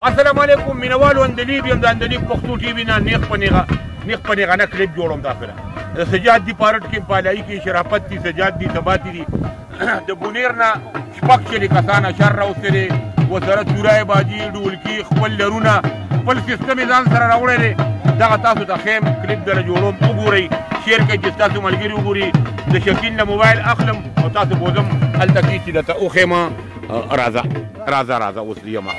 السلام علیکم مینوالو اندلیب یم د اندلیب پښتو ټي وي نه نیغ په نیغانه کلیپ جوړوم داخله د سجاد دي پارټ کې پالایي کې شرافت دي سجاد دي ثبات دي د بونیر نه شپږ چلي کسان اشر راوستلې ورسره تورای باجي ډولکي خپل لرونه خپل سیستم یې ځان سره راوړی دی دغه تاسو ته خیم کلیپ دله جوړوم وګورئ شیر کوئ چې ستاسو ملګري وګوري د شکیل نه موبایل اخلم او تاسو بوزم هلته کې چې درته وښیم راځه اوس یم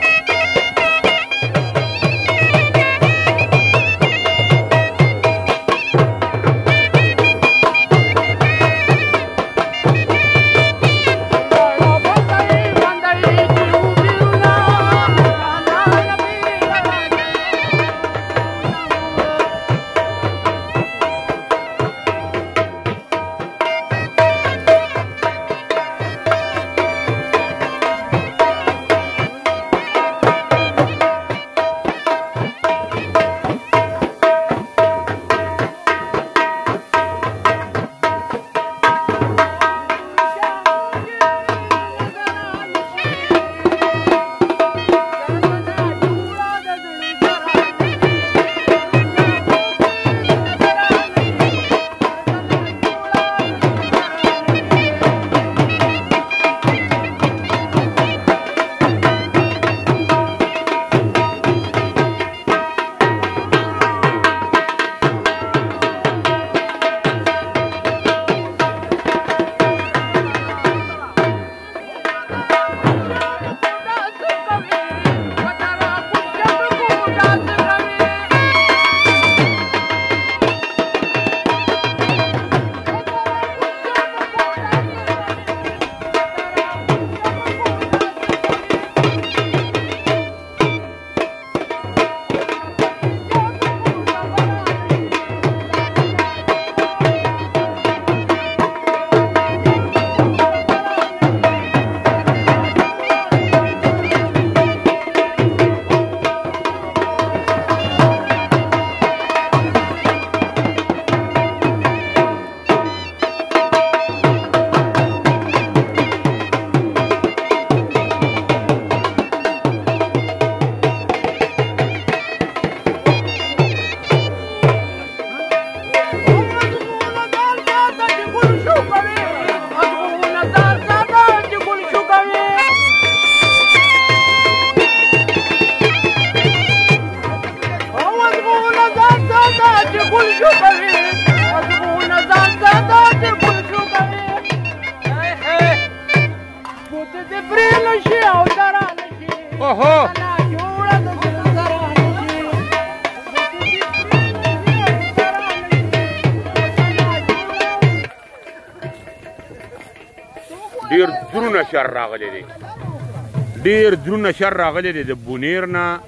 ډیر درونه شر راغلی دی د بونیر نه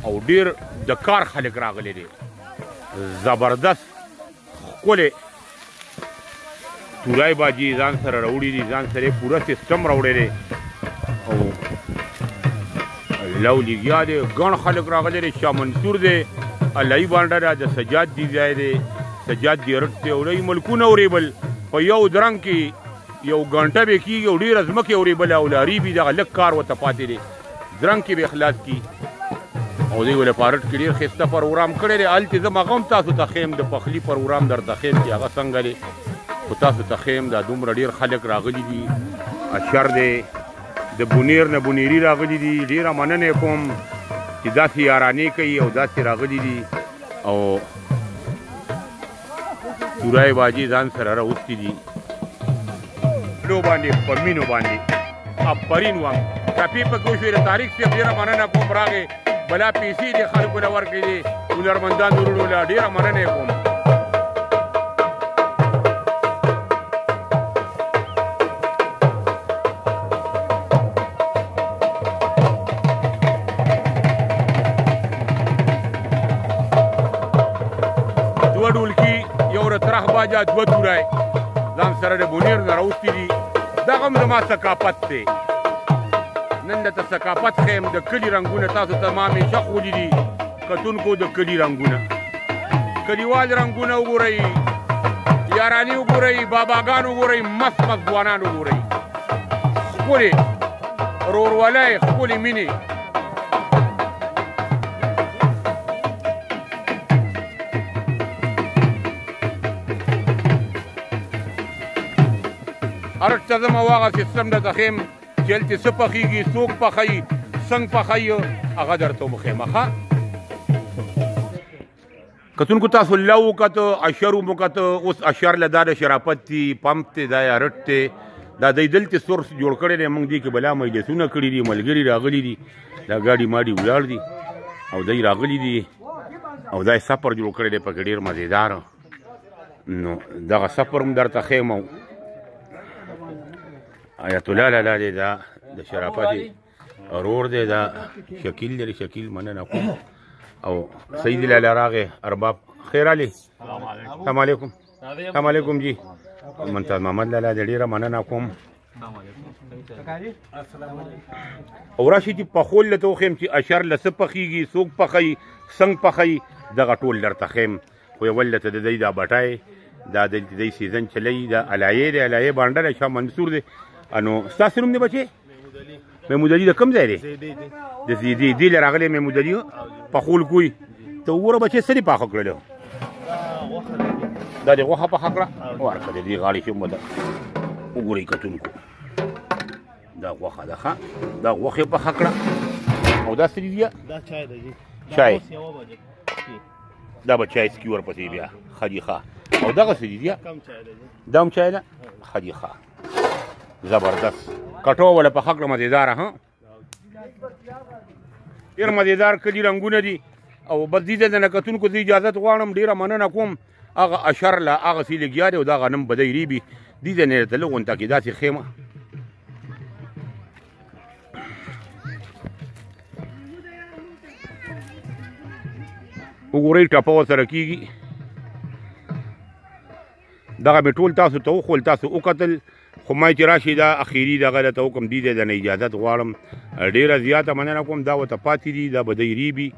او ډیر د کار خلک راغلی دی زبردست ښکلی تورای باجي ځان سره راوړي دي ځان سره یې پوره سیسټم راوړی دی او لو لګیا دی ګڼ خلک راغلی دی شاه منصور دی الهي بانډه ده د سجاد دی ځای دی سجاد دی رټ دی اورئ ملکونه اورېبل په یو درنګ کې یو غنټه به کېږي او ډېره ځمکې اورېبله او لاري وي دغه لږ کار ورته پاتې دی درنګ کې به اخلاص کي او دوی ولې پارټ کې ډېر ښایسته پروګرام کړی دی هلته زه هغه هم تاسو ته ښیم د پخلي پروګرام درته ښیم چې هغه څنګه دی خو تاسو ته ښیم دا دومره ډېر خلک راغلي دي اشر دی د بونیر نه بونیري راغلي دي ډېره مننه کوم چې داسې یارانې کوي او داسې راغلي دي او تورای باجي ځان سره راوستي دي باندې په مینو باندې افرین وایم ټاپي په کې وشوې د تاریخ صاحب ډېره مننه کوم راغې بلا پیسې دې خلکو له ورکړې دي هنرمندانو وروڼو له ډېره مننه کوم دوه ډولکي یو رترخ باجا دوه تورای ځان سره د بونیر نه راوستي دي دغه هم زما ثقافت دی نن درته ثقافت ښیم د کلي رنګونه تاسو ته ما همیشه ښودي دي کتونکو د کلي رنګونه کلیوال رنګونه وګورئ یارانې وګورئ باباګان وګورئ مست ځوانان وګورئ ښکلې ورورولۍ ښکلې مینې ارټ ته ځم او هغه سیستم درته ښیم چې هلته څه پخېږي څوک پخوي څنګه پخوي هغه درته وښیم ښه کتونکو تاسو لو وکته اشر مو کته اوس اشر له دا د شرافت دي پمپ دی دا یا رټ دی دا دی دلته سورس جوړ کړی دی موږ دې کې بلا مجلسونه کړي دي ملګري راغلي دي دا ګاډي ماډي ولاړ دي او دی راغلي دي او دا سفر جوړ کړی دی پکې ډېر مزېدار نو دغه سفر هم درته ښیم آیت الله لالا دی دا د شرافت رور دی دا شکیل لري شکیل مننه کوم او سید لالا راغی ارباب خیر علي السلام علیکم السلام علیکم جی ممتاز محمد لالا د ډیره مننه کوم او راشي چې پخول له توخم چې اشر له څه پخېږي څوک پخوي څنګه پخوي دغه ټول درته ښیم خو یو ول ته د دی دا بټای دا د دی سیزن چلی دا علایې دی علایې بانډر شاه منصور دی انو ستاسو نوم دی بچې محمود علي د کوم ځای دی د زیدي دی له راغلی محمود علي پخول کوي ته وګوره بچې څه دې پاخه کړلو دا دې غوښه پخه کړه ورکړه د دې غاړې شوم ده وګورئ کتونکو دا غوښه ده ښه دا غوښې پخه کړه او دا څه دي دا چای دی جی چای دا به چای څکي ورپسې بیا ښه دي ښه او دغه څه دي کم چای دی دا هم چای ده ښه دي ښه زبردست کټو ولا پخه کړه مزېداره ها ډېر مزېدار کلي رنګونه دي او بس دې د نه کتونکو زه اجازت غواړم ډېره مننه کوم هغه اشر له هغه څه لګیا دی او دا غنم به دی ریبي دې د نه درته لږ غونته کې داسې ښیمه وګورئ ټپه ورسره کېږي دغه مې ټول تاسو ته وښول تاسو وکتل خو ما چې راشي دا اخري دغه درته حکم دي دی د نه اجازت غواړم ډېره زیاته مننه کوم دا ورته پاتې دي دا به دی ریبي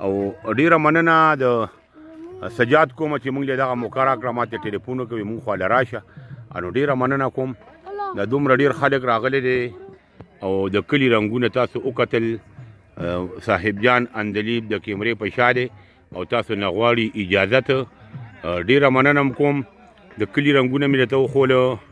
او ډېره مننه د سجاد کومه چې موږ له دغه موقع راکړه ما ته ټلیفون وکوي موږ خواله راشه نو ډېره مننه کوم دا دومره ډېر خلک راغلی دی او د کلي رنګونه تاسو وکتل صاحب جان اندلیب د کیمرې په شا دی او تاسو نه غواړي اجازت ډېره مننه کوم د کلي رنګونه مې درته وښوله